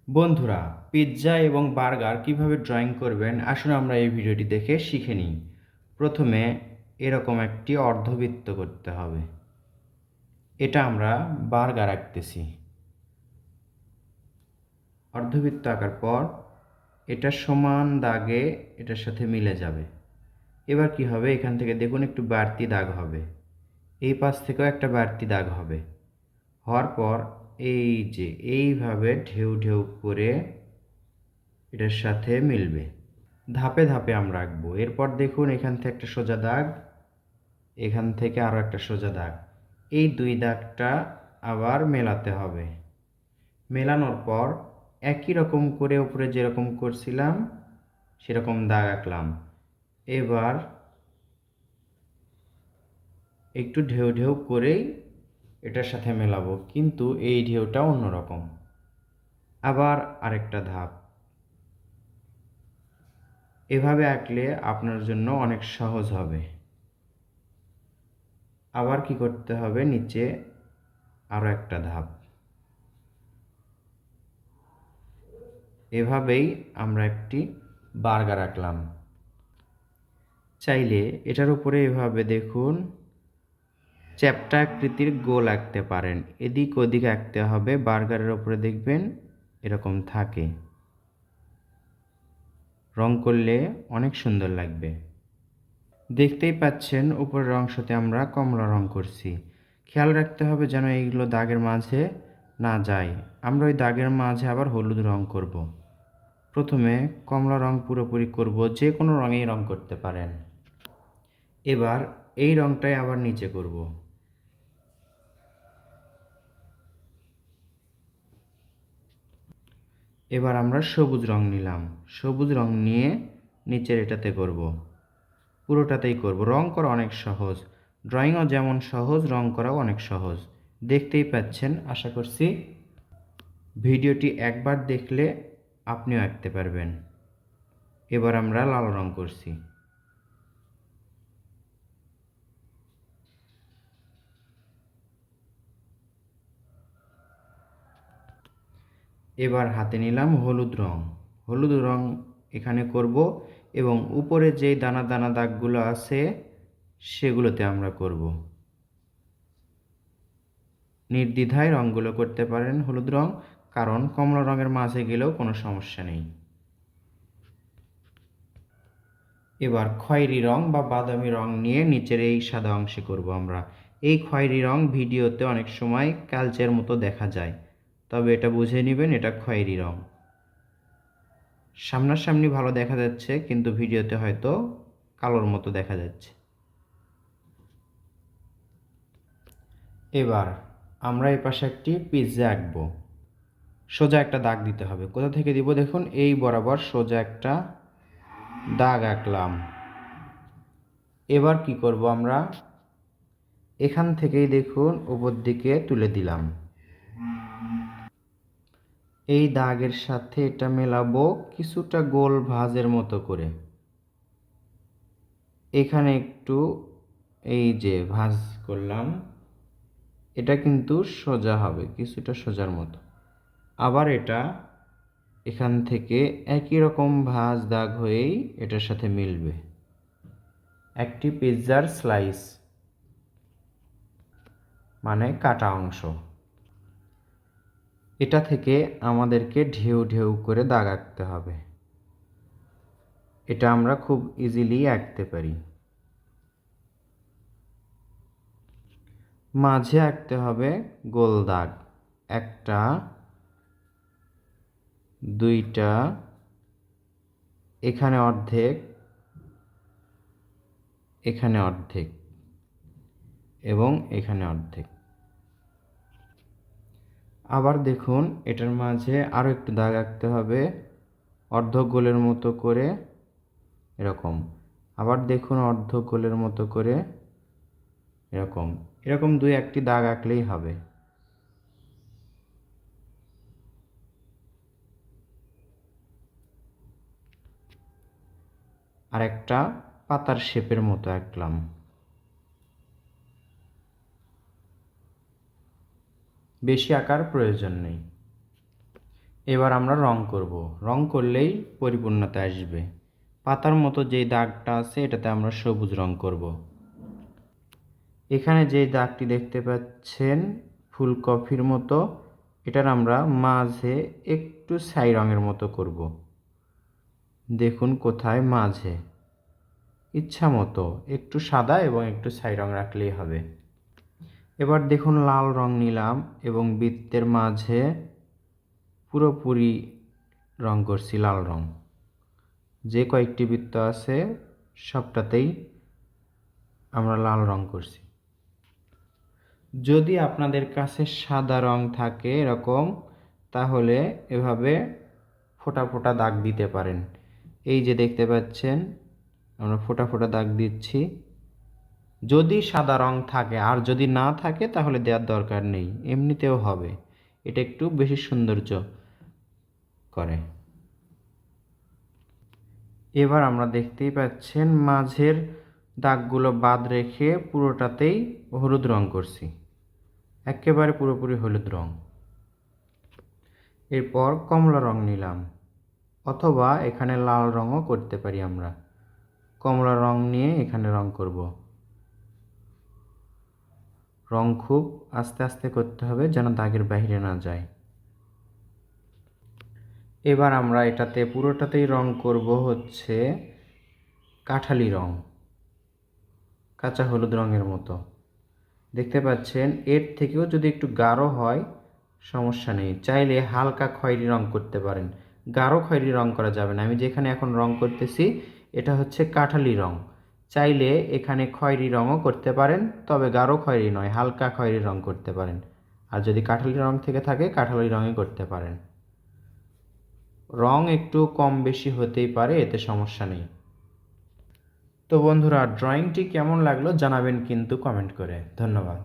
বন্ধুরা, পিৎজা এবং বার্গার কিভাবে ড্রয়িং করবেন আসুন আমরা এই ভিডিওটি দেখে শিখে নিই। প্রথমে এরকম একটি অর্ধবৃত্ত করতে হবে। এটা আমরা বার্গার আঁকতেছি। অর্ধবৃত্ত আঁকার পর এটা সমান দাগে এটার সাথে মিলে যাবে। এবার কি হবে, এখান থেকে দেখুন একটু বাড়তি দাগ হবে, এই পাশ থেকেও একটা বাড়তি দাগ হবে। হওয়ার পর এই যে এইভাবে ঢেউ ঢেউ করে এটার সাথে মিলবে। ধাপে ধাপে আমরা আঁকবো। এরপর দেখুন এখান থেকে একটা সোজা দাগ, এখান থেকে আরও একটা সোজা দাগ, এই দুই দাগটা আবার মেলাতে হবে। মেলানোর পর একই রকম করে উপরে যেরকম করছিলাম সেরকম দাগ আঁকলাম। এবার একটু ঢেউ ঢেউ করেই এটার সাথে মেলাবো, কিন্তু এই ঢেউটা অন্যরকম। আবার আরেকটা ধাপ। এভাবে আঁকলে আপনার জন্য অনেক সহজ হবে। আবার কি করতে হবে, নিচে আরও একটা ধাপ। এভাবেই আমরা একটি বার্গার আঁকলাম। চাইলে এটার উপরে এভাবে দেখুন চ্যাপ্টা আকৃতির গোল আঁকতে পারেন। এদিক ওদিক আঁকতে হবে, বার্গারের উপরে দেখবেন এরকম থাকে। রং করলে অনেক সুন্দর লাগবে। দেখতেই পাচ্ছেন উপরের অংশতে আমরা কমলা রং করছি। খেয়াল রাখতে হবে যেন এইগুলো দাগের মাঝে না যায়। আমরা ওই দাগের মাঝে আবার হলুদ রং করব। প্রথমে কমলা রং পুরোপুরি করব, যে কোনো রঙেই রং করতে পারেন। এবার এই রংটাই আবার নিচে করব। এবার আমরা সবুজ রং নিলাম, সবুজ রং নিয়ে নিচের এটাতে করব, পুরোটাতেই করব। রং করা অনেক সহজ, ড্রয়িংও যেমন সহজ, রং করাও অনেক সহজ। দেখতেই পাচ্ছেন, আশা করছি ভিডিওটি একবার দেখলে আপনিও আঁকতে পারবেন। এবার আমরা লাল রং করছি। এবার হাতে নিলাম হলুদ রং। হলুদ রং এখানে করব এবং উপরে যে দানা দানা দাগগুলো আছে সেগুলোতে আমরা করব। নির্দ্বিধায় রঙগুলো করতে পারেন হলুদ রং, কারণ কমলা রঙের মাঝে গেলেও কোনো সমস্যা নেই। এবার খয়েরি রং বা বাদামি রং নিয়ে নিচের এই সাদা অংশে করব আমরা। এই খয়েরি রং ভিডিওতে অনেক সময় কালচের মতো দেখা যায়, তবে এটা বুঝে নেবেন এটা খয়েরি রং। সামনাসামনি ভালো দেখা যাচ্ছে, কিন্তু ভিডিওতে হয়তো কালোর মতো দেখা যাচ্ছে। এবার আমরা এই পাশে একটি পিৎজা আঁকবো। সোজা একটা দাগ দিতে হবে। কোথা থেকে দিব দেখুন, এই বরাবর সোজা একটা দাগ আঁকলাম। এবার কি করব আমরা, এখান থেকেই দেখুন উপর দিকে তুলে দিলাম। এই দাগের সাথে এটা মেলাবো কিছুটা গোল ভাঁজের মতো করে। এখানে একটু এই যে ভাঁজ করলাম, এটা কিন্তু সোজা হবে, কিছুটা সোজার মতো। আবার এটা এখান থেকে একই রকম ভাঁজ দাগ হয়েই এটার সাথে মিলবে। একটি পিৎজার স্লাইস মানে কাটা অংশ। এটা থেকে আমাদেরকে ঢেউ ঢেউ করে দাগ আঁকতে হবে। এটা আমরা খুব ইজিলি আঁকতে পারি। মাঝে আঁকতে হবে গোল দাগ, একটা, দুইটা, এখানে অর্ধেক, এখানে অর্ধেক এবং এখানে অর্ধেক। আবার দেখুন এটার মাঝে আরও একটু দাগ আঁকতে হবে অর্ধ গোলের মতো করে, এরকম। আবার দেখুন অর্ধ গোলের মতো করে, এরকম এরকম দুই একটি দাগ আঁকলেই হবে। আর একটা পাতার শেপের মতো আঁকলাম। বেশি আঁকার প্রয়োজন নেই। এবার আমরা রং করব। রং করলেই পরিপূর্ণতা আসবে। পাতার মতো যেই দাগটা আছে এটাতে আমরা সবুজ রং করব। এখানে যে দাগটি দেখতে পাচ্ছেন ফুলকপির মতো, এটার আমরা মাঝে একটু ছাই রঙের মতো করব। দেখুন কোথায় মাঝে, ইচ্ছা মতো একটু সাদা এবং একটু ছাই রং রাখলেই হবে। এবার দেখুন লাল রং নিলাম এবং বৃত্তের মাঝে পুরোপুরি রং করছি লাল রং। যে কয়েকটি বৃত্ত আছে সবটাতেই আমরা লাল রং করছি। যদি আপনাদের কাছে সাদা রং থাকে এরকম, তাহলে এভাবে ফোঁটা ফোঁটা দাগ দিতে পারেন। এই যে দেখতে পাচ্ছেন আমরা ফোঁটা ফোঁটা দাগ দিচ্ছি। যদি সাদা রং থাকে, আর যদি না থাকে তাহলে দেওয়ার দরকার নেই, এমনিতেও হবে। এটা একটু বেশি সৌন্দর্য করে। এবার আমরা দেখতেই পাচ্ছেন মাঝের দাগগুলো বাদ রেখে পুরোটাতেই হলুদ রং করছি, একেবারে পুরোপুরি হলুদ রং। এরপর কমলা রং নিলাম, অথবা এখানে লাল রঙও করতে পারি আমরা। কমলা রং নিয়ে এখানে রং করব। রং খুব আস্তে আস্তে করতে হবে যেন দাগের বাইরে না যায়। এবার আমরা এটাতে পুরোটাতেই রং করব হচ্ছে কাঠালি রং, কাঁচা হলুদ রঙের মতো। দেখতে পাচ্ছেন এর থেকেও যদি একটু গাঢ় হয় সমস্যা নেই, চাইলে হালকা খয়েরি রং করতে পারেন। গাঢ় খয়েরি রং করা যাবে না। আমি যেখানে এখন রং করতেছি এটা হচ্ছে কাঠালি রং, চাইলে এখানে খয়েরি রঙও করতে পারেন, তবে গাঢ় খয়েরি নয়, হালকা খয়েরি রং করতে পারেন। আর যদি কাঠালি রং থেকে থাকে কাঠালি রঙই করতে পারেন। রং একটু কম বেশি হতেই পারে, এতে সমস্যা নেই। তো বন্ধুরা, ড্রয়িংটি কেমন লাগলো জানাবেন কিন্তু কমেন্ট করে। ধন্যবাদ।